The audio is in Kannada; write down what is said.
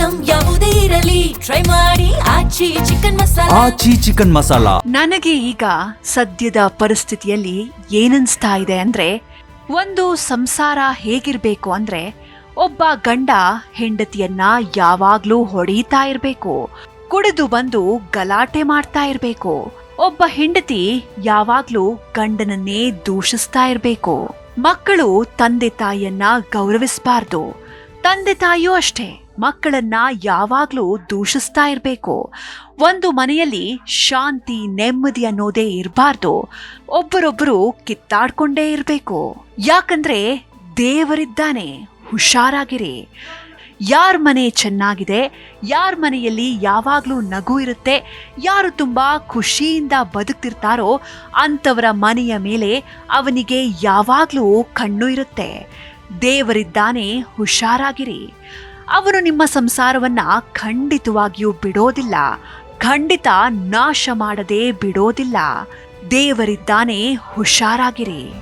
ಐಟಂ ಯಾವುದೇ ಇರಲಿ ಟ್ರೈ ಮಾಡಿ ಆಚಿ ಚಿಕನ್ ಮಸಾಲಾ. ಆಚಿ ಚಿಕನ್ ಮಸಾಲಾ. ನನಗೆ ಈಗ ಸದ್ಯದ ಪರಿಸ್ಥಿತಿಯಲ್ಲಿ ಏನನ್ಸ್ತಾ ಇದೆ ಅಂದ್ರೆ, ಒಂದು ಸಂಸಾರ ಹೇಗಿರ್ಬೇಕು ಅಂದ್ರೆ, ಒಬ್ಬ ಗಂಡ ಹೆಂಡತಿಯನ್ನ ಯಾವಾಗ್ಲೂ ಹೊಡೀತಾ ಇರ್ಬೇಕು, ಕುಡಿದು ಬಂದು ಗಲಾಟೆ ಮಾಡ್ತಾ ಇರ್ಬೇಕು. ಒಬ್ಬ ಹೆಂಡತಿ ಯಾವಾಗ್ಲೂ ಗಂಡನನ್ನೇ ದೂಷಿಸ್ತಾ ಇರ್ಬೇಕು. ಮಕ್ಕಳು ತಂದೆ ತಾಯಿಯನ್ನ ಗೌರವಿಸಬಾರ್ದು, ತಂದೆ ತಾಯಿಯೂ ಅಷ್ಟೇ ಮಕ್ಕಳನ್ನ ಯಾವಾಗ್ಲೂ ದೂಷಿಸ್ತಾ ಇರ್ಬೇಕು. ಒಂದು ಮನೆಯಲ್ಲಿ ಶಾಂತಿ ನೆಮ್ಮದಿ ಅನ್ನೋದೇ ಇರಬಾರ್ದು. ಒಬ್ಬರೊಬ್ಬರು ಕಿತ್ತಾಡ್ಕೊಂಡೇ ಇರ್ಬೇಕು. ಯಾಕಂದ್ರೆ ದೇವರಿದ್ದಾನೆ, ಹುಷಾರಾಗಿರಿ. ಯಾರ ಮನೆ ಚೆನ್ನಾಗಿದೆ, ಯಾರ ಮನೆಯಲ್ಲಿ ಯಾವಾಗ್ಲೂ ನಗು ಇರುತ್ತೆ, ಯಾರು ತುಂಬಾ ಖುಷಿಯಿಂದ ಬದುಕ್ತಿರ್ತಾರೋ ಅಂಥವರ ಮನೆಯ ಮೇಲೆ ಅವನಿಗೆ ಯಾವಾಗ್ಲೂ ಕಣ್ಣು ಇರುತ್ತೆ. ದೇವರಿದ್ದಾನೆ, ಹುಷಾರಾಗಿರಿ. ಅವನು ನಿಮ್ಮ ಸಂಸಾರವನ್ನ ಖಂಡಿತವಾಗಿಯೂ ಬಿಡೋದಿಲ್ಲ, ಖಂಡಿತ ನಾಶ ಮಾಡದೆ ಬಿಡೋದಿಲ್ಲ. ದೇವರಿದ್ದಾನೆ, ಹುಷಾರಾಗಿರಿ.